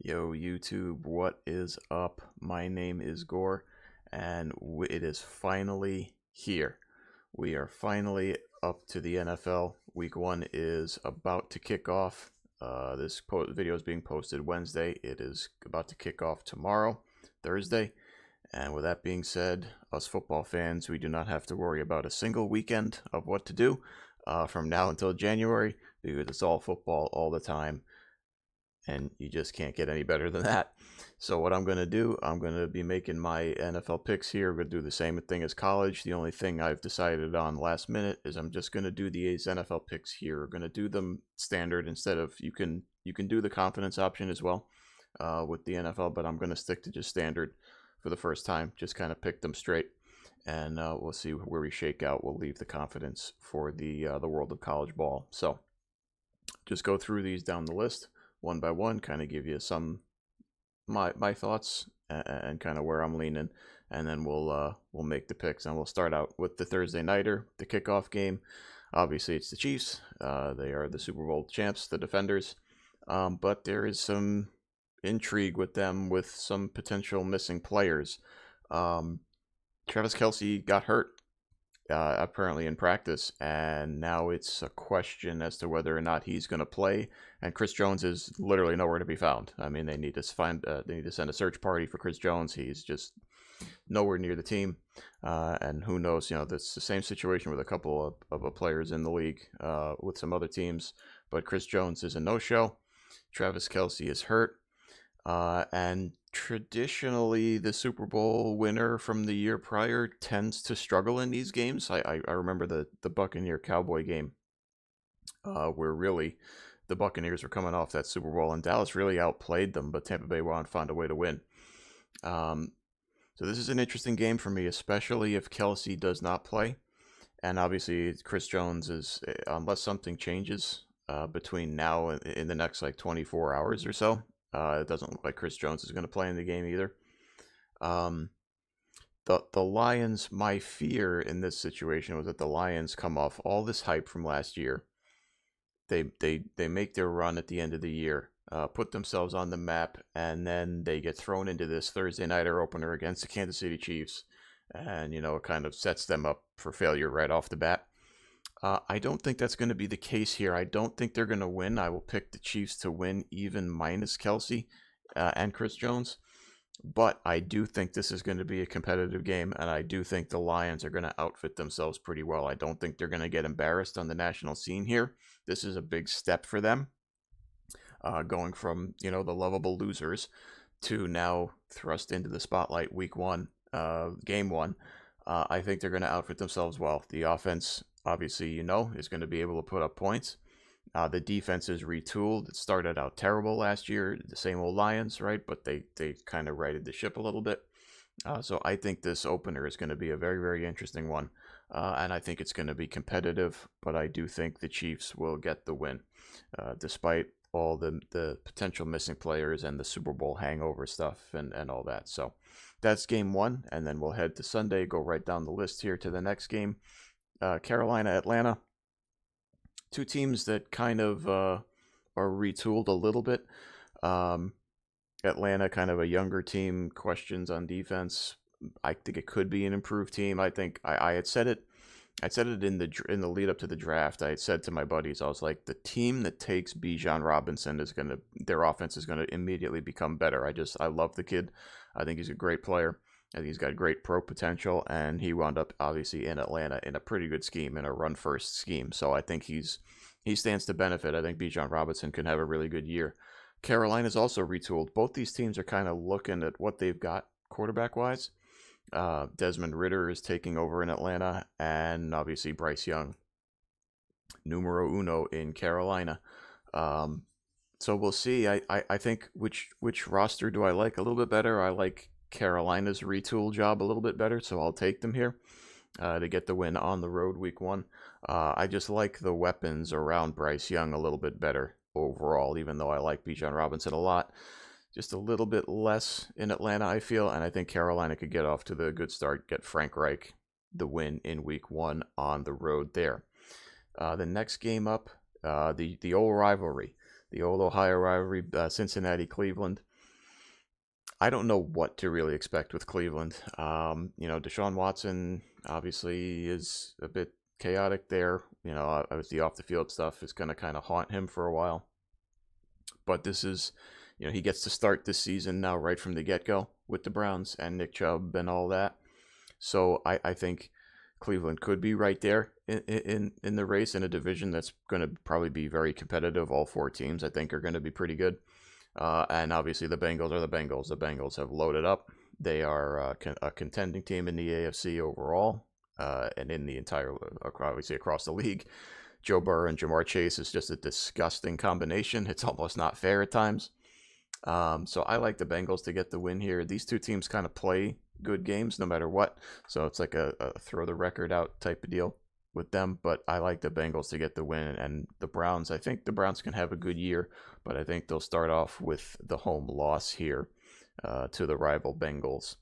Yo, YouTube, what is up? My name is Gore, and it is finally here. We are finally up to the NFL. Week 1 is about to kick off. This video is being posted Wednesday. It is about to kick off tomorrow, Thursday. And with that being said, us football fans, we do not have to worry about a single weekend of what to do from now until January, because it's all football all the time. And you just can't get any better than that. So what I'm going to do, I'm going to be making my NFL picks here. We're going to do the same thing as college. The only thing I've decided on last minute is I'm just going to do these NFL picks here. We're going to do them standard instead of, you can do the confidence option as well with the NFL, but I'm going to stick to just standard for the first time. Just kind of pick them straight, and we'll see where we shake out. We'll leave the confidence for the world of college ball. So just go through these down the list one by one, kind of give you some my thoughts and kind of where I'm leaning, and then we'll make the picks. And we'll start out with the Thursday nighter, the kickoff game. Obviously, it's the Chiefs. They are the Super Bowl champs, the defenders. But there is some intrigue with them, with some potential missing players. Travis Kelce got hurt apparently in practice, and now it's a question as to whether or not he's going to play. And Chris Jones is literally nowhere to be found. I mean, they need to send a search party for Chris Jones. He's just nowhere near the team, and who knows? That's the same situation with a couple of players in the league with some other teams. But Chris Jones is a no-show. Travis Kelce is hurt. And traditionally, the Super Bowl winner from the year prior tends to struggle in these games. I remember the Buccaneer Cowboy game, where really the Buccaneers were coming off that Super Bowl, and Dallas really outplayed them, but Tampa Bay found a way to win. So this is an interesting game for me, especially if Kelce does not play. And obviously, Chris Jones is, unless something changes between now and in the next 24 hours or so. It doesn't look like Chris Jones is going to play in the game either. The Lions, my fear in this situation was that the Lions come off all this hype from last year. They make their run at the end of the year, put themselves on the map, and then they get thrown into this Thursday nighter opener against the Kansas City Chiefs, and it kind of sets them up for failure right off the bat. I don't think that's going to be the case here. I don't think they're going to win. I will pick the Chiefs to win, even minus Kelce and Chris Jones. But I do think this is going to be a competitive game, and I do think the Lions are going to outfit themselves pretty well. I don't think they're going to get embarrassed on the national scene here. This is a big step for them, going from the lovable losers to now thrust into the spotlight week 1, game 1. I think they're going to outfit themselves well. The offense, obviously, is going to be able to put up points. The defense is retooled. It started out terrible last year, the same old Lions, right? But they kind of righted the ship a little bit. So I think this opener is going to be a very, very interesting one. And I think it's going to be competitive, but I do think the Chiefs will get the win, despite all the potential missing players and the Super Bowl hangover stuff and all that. So that's game 1, and then we'll head to Sunday, go right down the list here to the next game. Carolina, Atlanta. Two teams that kind of are retooled a little bit. Atlanta, kind of a younger team, questions on defense. I think it could be an improved team. I think I had said it. I said it in the lead up to the draft. I had said to my buddies, I was like, the team that takes Bijan Robinson their offense is gonna immediately become better. I love the kid. I think he's a great player. I think he's got great pro potential, and he wound up obviously in Atlanta in a pretty good scheme, in a run-first scheme. So I think he stands to benefit. I think Bijan Robinson can have a really good year. Carolina's also retooled. Both these teams are kind of looking at what they've got quarterback-wise. Desmond Ridder is taking over in Atlanta, and obviously Bryce Young, numero uno in Carolina. So we'll see. I think which roster do I like a little bit better? I like Carolina's retool job a little bit better, so I'll take them here to get the win on the road week 1. I just like the weapons around Bryce Young a little bit better overall, even though I like Bijan Robinson a lot. Just a little bit less in Atlanta, I feel, and I think Carolina could get off to the good start, get Frank Reich the win in week 1 on the road there. The next game up, the old rivalry, the old Ohio rivalry, Cincinnati-Cleveland. I don't know what to really expect with Cleveland. Deshaun Watson obviously is a bit chaotic there. With the off the field stuff is going to kind of haunt him for a while. But this is, he gets to start this season now right from the get go with the Browns and Nick Chubb and all that. So I think Cleveland could be right there in the race in a division that's going to probably be very competitive. All four teams, I think, are going to be pretty good. And obviously, the Bengals are the Bengals. The Bengals have loaded up. They are a contending team in the AFC overall, and in the entire, obviously, across the league. Joe Burrow and Jamar Chase is just a disgusting combination. It's almost not fair at times. So I like the Bengals to get the win here. These two teams kind of play good games no matter what. So it's like a throw the record out type of deal with them. But I like the Bengals to get the win. And the Browns, I think the Browns can have a good year, but I think they'll start off with the home loss here to the rival Bengals.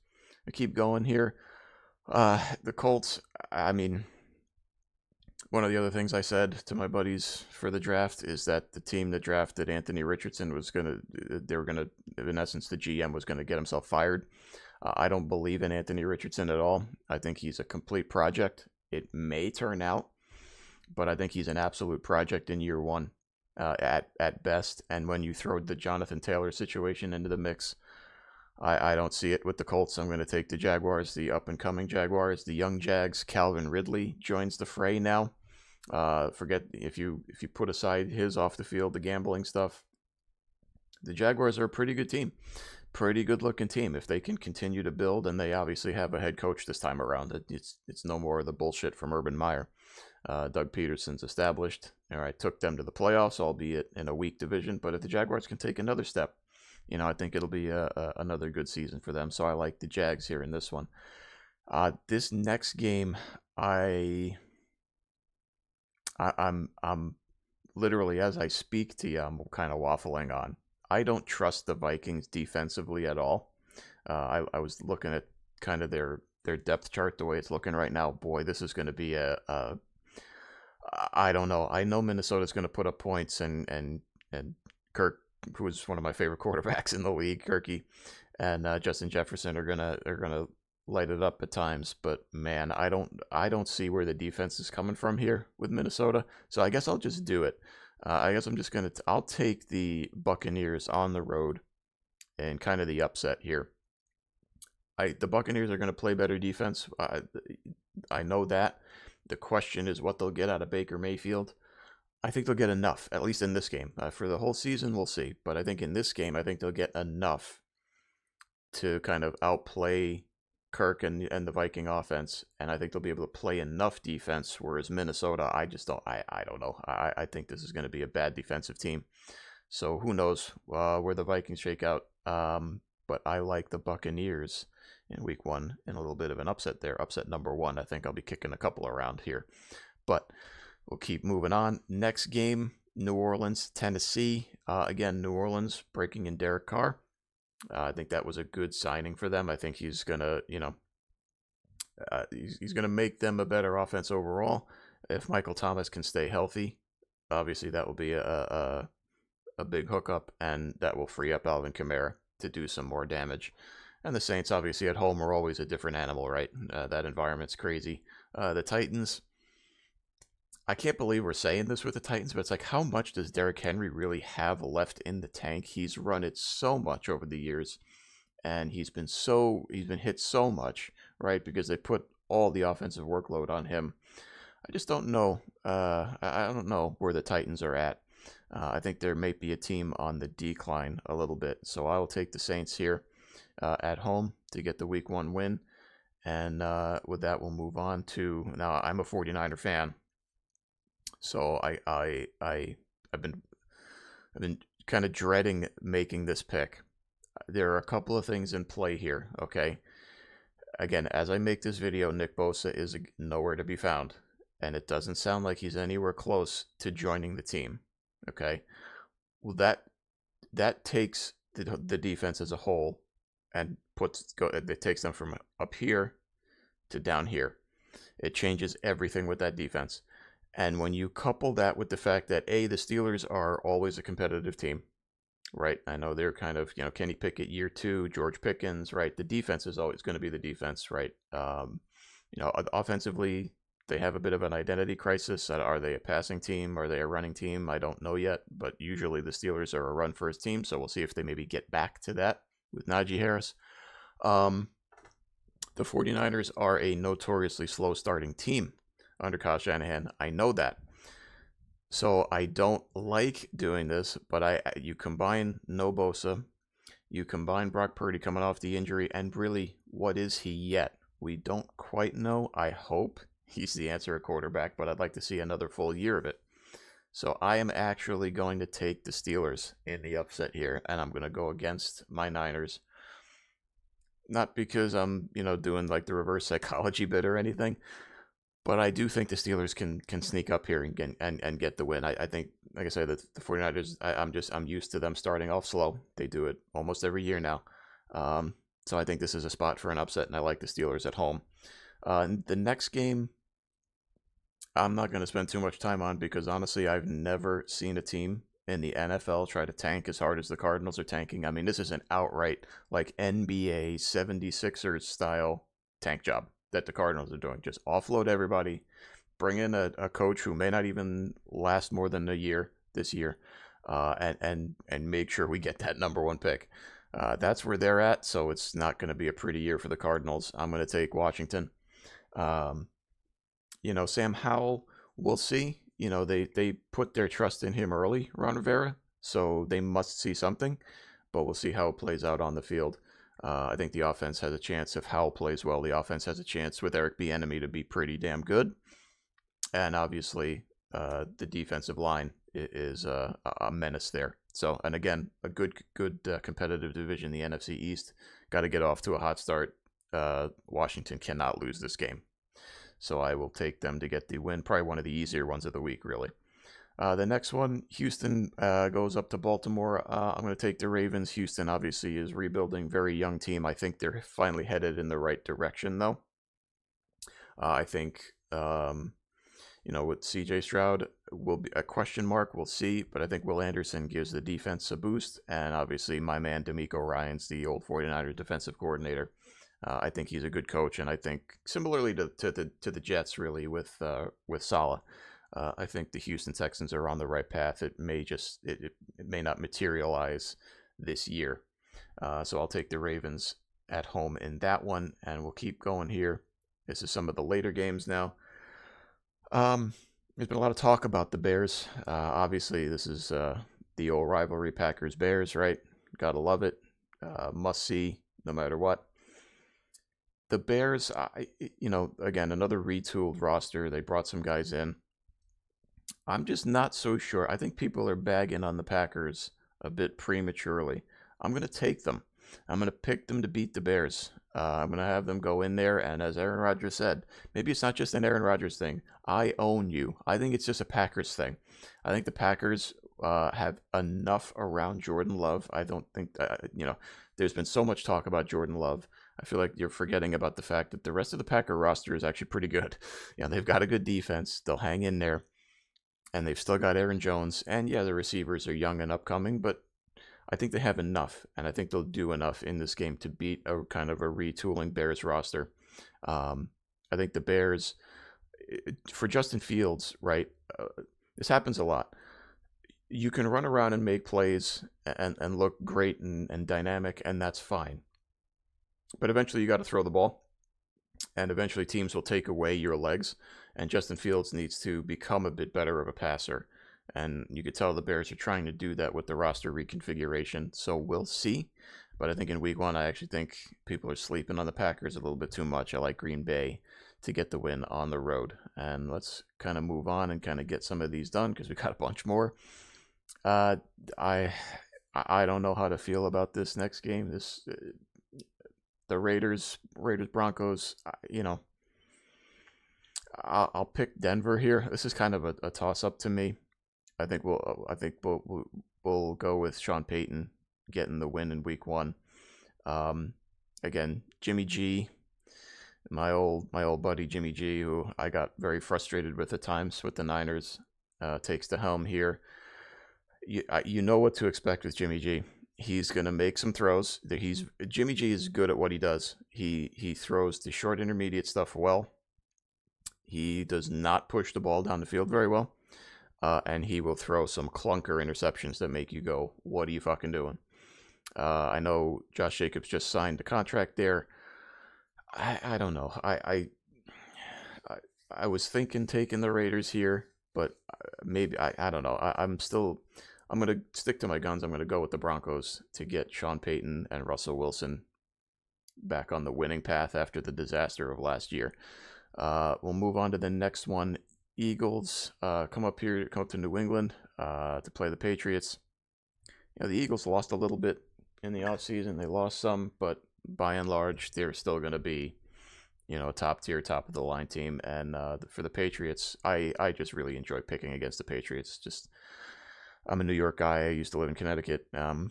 I keep going here. The Colts, I mean, one of the other things I said to my buddies for the draft is that the team that drafted Anthony Richardson they were gonna, in essence, the GM was gonna get himself fired. I don't believe in Anthony Richardson at all. I think he's a complete project. It may turn out, but I think he's an absolute project in year one, at best. And when you throw the Jonathan Taylor situation into the mix, I don't see it with the Colts. I'm going to take the Jaguars, the up-and-coming Jaguars, the young Jags. Calvin Ridley joins the fray now. Forget if you put aside his off the field, the gambling stuff. The Jaguars are a pretty good team, pretty good-looking team. If they can continue to build, and they obviously have a head coach this time around, it's no more of the bullshit from Urban Meyer. Doug Peterson's established. All right, took them to the playoffs, albeit in a weak division. But if the Jaguars can take another step, I think it'll be another good season for them. So I like the Jags here in this one. This next game, I'm literally, as I speak to you, I'm kind of waffling on. I don't trust the Vikings defensively at all. I was looking at kind of their depth chart, the way it's looking right now. Boy, this is going to be I don't know. I know Minnesota's going to put up points, and Kirk, who is one of my favorite quarterbacks in the league, Kirky, and Justin Jefferson are gonna light it up at times. But man, I don't see where the defense is coming from here with Minnesota. So I guess I'll just do it. I guess I'm just I'll take the Buccaneers on the road and kind of the upset here. The Buccaneers are going to play better defense. I know that. The question is what they'll get out of Baker Mayfield. I think they'll get enough, at least in this game. For the whole season, we'll see. But I think in this game, I think they'll get enough to kind of outplay Kirk and the Viking offense. And I think they'll be able to play enough defense, whereas Minnesota, I don't know. I think this is going to be a bad defensive team. So who knows where the Vikings shake out. But I like the Buccaneers in week one in a little bit of an upset there. Upset number one. I think I'll be kicking a couple around here. But we'll keep moving on. Next game, New Orleans, Tennessee. Again, New Orleans breaking in Derek Carr. I think that was a good signing for them. I think he's gonna, he's gonna make them a better offense overall. If Michael Thomas can stay healthy, obviously that will be a big hookup, and that will free up Alvin Kamara to do some more damage. And the Saints, obviously, at home are always a different animal, right? That environment's crazy. The Titans, I can't believe we're saying this with the Titans, but it's like, how much does Derrick Henry really have left in the tank? He's run it so much over the years, and he's been hit so much, right? Because they put all the offensive workload on him. I just don't know. I don't know where the Titans are at. I think there may be a team on the decline a little bit. So I will take the Saints here at home to get the week one win. And with that, we'll move on to, now I'm a 49er fan. So I've been kind of dreading making this pick. There are a couple of things in play here, okay? Again, as I make this video, Nick Bosa is nowhere to be found. And it doesn't sound like he's anywhere close to joining the team. Okay, well that takes the defense as a whole and it takes them from up here to down here. It changes everything with that defense. And when you couple that with the fact that the Steelers are always a competitive team, right? I know they're kind of, Kenny Pickett year two, George Pickens, right? The defense is always going to be the defense, right? Offensively, they have a bit of an identity crisis. Are they a passing team? Are they a running team? I don't know yet, but usually the Steelers are a run first team, so we'll see if they maybe get back to that with Najee Harris. Um, the 49ers are a notoriously slow starting team under Kyle Shanahan. I know that. So I don't like doing this, but you combine no Bosa, you combine Brock Purdy coming off the injury, and really, what is he yet? We don't quite know. I hope he's the answer at quarterback, but I'd like to see another full year of it. So I am actually going to take the Steelers in the upset here, and I'm going to go against my Niners. Not because I'm, doing like the reverse psychology bit or anything, but I do think the Steelers can sneak up here and get the win. I think, like I said, the 49ers, I'm used to them starting off slow. They do it almost every year now. So I think this is a spot for an upset, and I like the Steelers at home. The next game, I'm not going to spend too much time on because honestly, I've never seen a team in the NFL try to tank as hard as the Cardinals are tanking. I mean, this is an outright like NBA 76ers style tank job that the Cardinals are doing. Just offload everybody, bring in a coach who may not even last more than a year this year, and make sure we get that number one pick. That's where they're at, so it's not going to be a pretty year for the Cardinals. I'm going to take Washington. Um, Sam Howell, we'll see. They put their trust in him early, Ron Rivera, so they must see something, but we'll see how it plays out on the field. I think the offense has a chance. If Howell plays well, the offense has a chance with Eric Bieniemy to be pretty damn good. And obviously, the defensive line is a menace there. So, and again, a good competitive division, the NFC East. Got to get off to a hot start. Washington cannot lose this game. So I will take them to get the win. Probably one of the easier ones of the week, really. The next one, Houston goes up to Baltimore. I'm going to take the Ravens. Houston obviously is rebuilding, very young team. I think they're finally headed in the right direction, though. I think, with CJ Stroud, will be a question mark. We'll see. But I think Will Anderson gives the defense a boost. And obviously, my man, D'Amico Ryans, the old 49ers defensive coordinator. I think he's a good coach, and I think similarly to the Jets, really with Saleh, I think the Houston Texans are on the right path. It may not materialize this year, so I'll take the Ravens at home in that one, and we'll keep going here. This is some of the later games now. There's been a lot of talk about the Bears. Obviously, this is the old rivalry, Packers Bears, right? Gotta love it. Must see, no matter what. The Bears, again, another retooled roster. They brought some guys in. I'm just not so sure. I think people are bagging on the Packers a bit prematurely. I'm going to take them. I'm going to pick them to beat the Bears. I'm going to have them go in there, and as Aaron Rodgers said, maybe it's not just an Aaron Rodgers thing. I own you. I think it's just a Packers thing. I think the Packers have enough around Jordan Love. I don't think, there's been so much talk about Jordan Love. I feel like you're forgetting about the fact that the rest of the Packer roster is actually pretty good. They've got a good defense. They'll hang in there. And they've still got Aaron Jones. And yeah, the receivers are young and upcoming, but I think they have enough. And I think they'll do enough in this game to beat a kind of a retooling Bears roster. I think the Bears, for Justin Fields, right? This happens a lot. You can run around and make plays and look great and dynamic, and that's fine. But eventually you got to throw the ball, and eventually teams will take away your legs, and Justin Fields needs to become a bit better of a passer. And you could tell the Bears are trying to do that with the roster reconfiguration, so we'll see. But I think in week one, I actually think people are sleeping on the Packers a little bit too much. I like Green Bay to get the win on the road. And let's kind of move on and kind of get some of these done because we got a bunch more. I don't know how to feel about this next game. The Raiders Broncos. I'll pick Denver here. This is kind of a toss up to me. I think we'll go with Sean Payton getting the win in week one. Again, Jimmy G, my old buddy Jimmy G, who I got very frustrated with at times with the Niners, takes the helm here. you know what to expect with Jimmy G. He's gonna make some throws. Jimmy G is good at what he does. He throws the short intermediate stuff well. He does not push the ball down the field very well, and he will throw some clunker interceptions that make you go, "What are you fucking doing?" I know Josh Jacobs just signed a contract there. I don't know. I I was thinking taking the Raiders here, but maybe I don't know. I'm gonna stick to my guns. I'm gonna go with the Broncos to get Sean Payton and Russell Wilson back on the winning path after the disaster of last year. We'll move on to the next one. Eagles come up to New England to play the Patriots. The Eagles lost a little bit in the offseason. They lost some, but by and large, they're still going to be, a top tier, top of the line team. And for the Patriots, I just really enjoy picking against the Patriots. I'm a New York guy. I used to live in Connecticut. But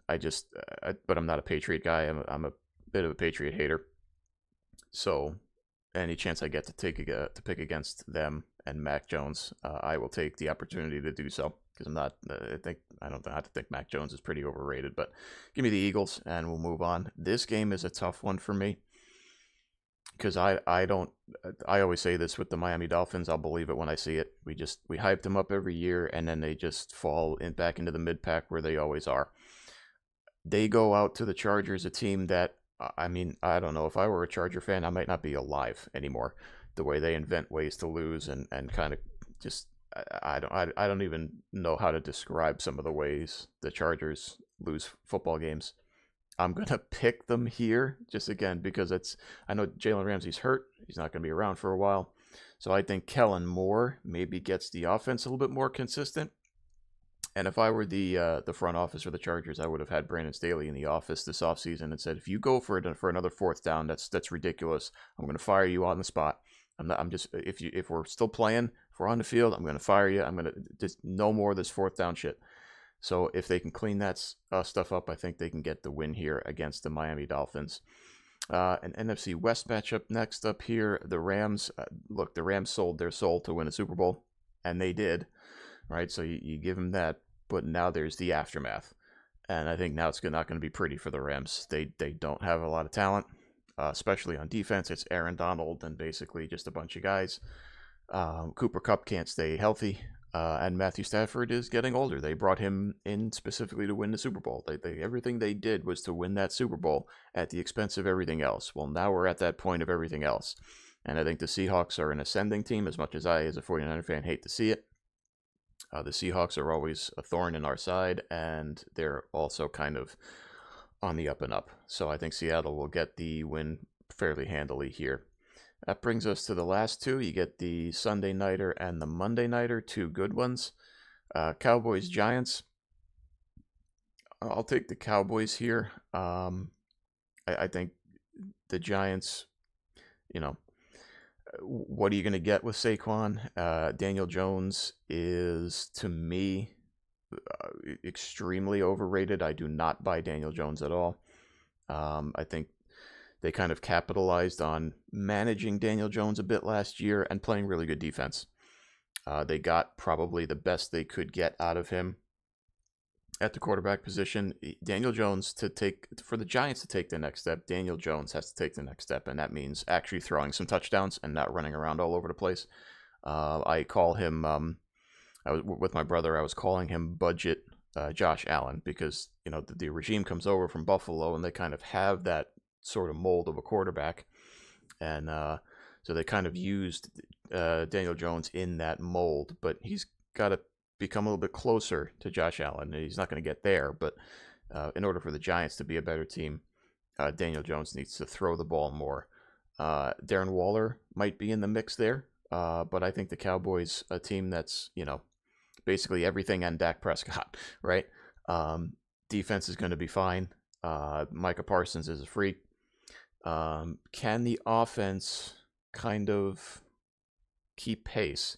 I'm not a Patriot guy. I'm a bit of a Patriot hater. So any chance I get to pick against them and Mac Jones, I will take the opportunity to do so, because I don't have to think Mac Jones is pretty overrated. But give me the Eagles and we'll move on. This game is a tough one for me, because I always say this with the Miami Dolphins. I'll believe it when I see it. We hyped them up every year, and then they just fall back into the mid pack where they always are. They go out to the Chargers, a team that, I don't know, if I were a Charger fan, I might not be alive anymore. The way they invent ways to lose and kind of just, I don't even know how to describe some of the ways the Chargers lose football games. I'm going to pick them here, just again, because I know Jalen Ramsey's hurt. He's not going to be around for a while. So I think Kellen Moore maybe gets the offense a little bit more consistent. And if I were the front office for the Chargers, I would have had Brandon Staley in the office this offseason and said, if you go for another fourth down, that's ridiculous. I'm going to fire you on the spot. If we're still playing, if we're on the field, I'm going to fire you. I'm going to just no more of this fourth down shit. So if they can clean that stuff up, I think they can get the win here against the Miami Dolphins. An NFC West matchup next up here. The Rams. The Rams sold their soul to win a Super Bowl, and they did. Right, so you give them that, but now there's the aftermath, and I think now it's not going to be pretty for the Rams. They don't have a lot of talent, especially on defense. It's Aaron Donald and basically just a bunch of guys. Cooper Kupp can't stay healthy, and Matthew Stafford is getting older. They brought him in specifically to win the Super Bowl. Everything they did was to win that Super Bowl at the expense of everything else. Well, now we're at that point of everything else, and I think the Seahawks are an ascending team, as much as I, as a 49er fan, hate to see it. The Seahawks are always a thorn in our side, and they're also kind of on the up and up. So I think Seattle will get the win fairly handily here. That brings us to the last two. You get the Sunday Nighter and the Monday Nighter, two good ones. Cowboys, Giants. I'll take the Cowboys here. I think the Giants, what are you going to get with Saquon? Daniel Jones is, to me, extremely overrated. I do not buy Daniel Jones at all. I think they kind of capitalized on managing Daniel Jones a bit last year and playing really good defense. They got probably the best they could get out of him at the quarterback position. Daniel Jones, for the Giants to take the next step, Daniel Jones has to take the next step, and that means actually throwing some touchdowns and not running around all over the place. I call him, I was with my brother, I was calling him budget Josh Allen, because the regime comes over from Buffalo and they kind of have that sort of mold of a quarterback, and so they kind of used Daniel Jones in that mold, but he's got to become a little bit closer to Josh Allen. He's not going to get there, but in order for the Giants to be a better team, Daniel Jones needs to throw the ball more. Darren Waller might be in the mix there, but I think the Cowboys, a team that's, basically everything and Dak Prescott, right? Defense is going to be fine. Micah Parsons is a freak. Can the offense kind of keep pace?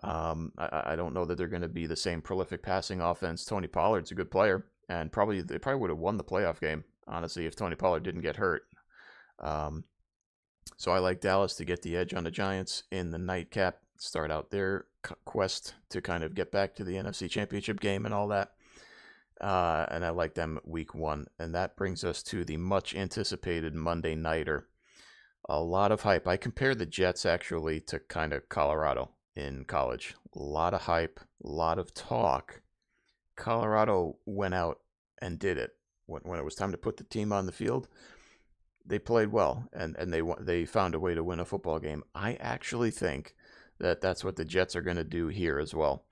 I don't know that they're going to be the same prolific passing offense. Tony Pollard's a good player, and they probably would have won the playoff game, honestly, if Tony Pollard didn't get hurt. So I like Dallas to get the edge on the Giants in the nightcap, start out their quest to kind of get back to the NFC Championship game and all that. and I like them week 1. And that brings us to the much anticipated Monday nighter. A lot of hype. I compare the Jets actually to kind of Colorado in college. A lot of hype, a lot of talk. Colorado went out and did it. When it was time to put the team on the field, they played well, and they found a way to win a football game. I actually think that that's what the Jets are going to do here as well.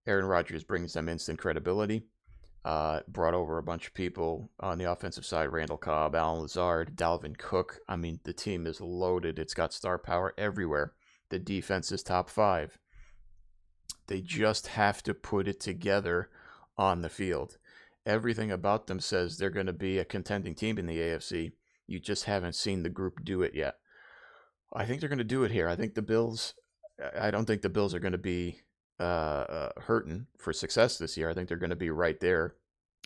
Aaron Rodgers brings them instant credibility. Brought over a bunch of people on the offensive side: Randall Cobb, Alan Lazard, Dalvin Cook. I mean, the team is loaded. It's got star power everywhere. The defense is top 5. They just have to put it together on the field. Everything about them says they're going to be a contending team in the AFC. You just haven't seen the group do it yet. I think they're going to do it here. I don't think the Bills are going to be hurting for success this year. I think they're going to be right there.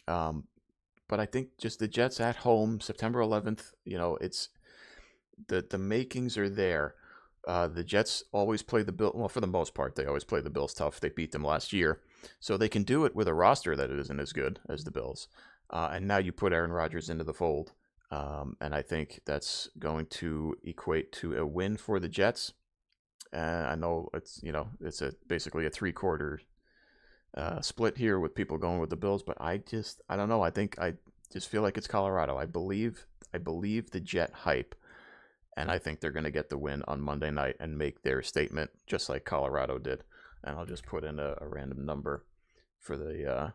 But I think just the Jets at home, September 11th, it's the makings are there. The Jets always play the Bills. Well, for the most part, they always play the Bills tough. They beat them last year. So they can do it with a roster that isn't as good as the Bills. And now you put Aaron Rodgers into the fold. And I think that's going to equate to a win for the Jets. And I know it's basically a 3-quarter split here with people going with the Bills, but I don't know. I just feel like it's Colorado. I believe the Jet hype, and I think they're going to get the win on Monday night and make their statement just like Colorado did. And I'll just put in a random number for the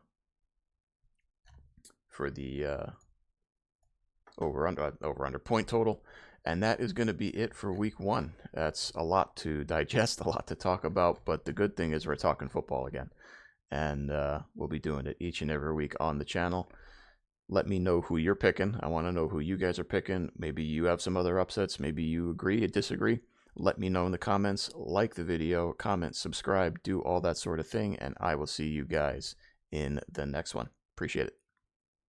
over under point total. And that is going to be it for week 1. That's a lot to digest, a lot to talk about, but the good thing is we're talking football again. And we'll be doing it each and every week on the channel. Let me know who you're picking. I want to know who you guys are picking. Maybe you have some other upsets. Maybe you agree or disagree. Let me know in the comments. Like the video, comment, subscribe, do all that sort of thing. And I will see you guys in the next one. Appreciate it.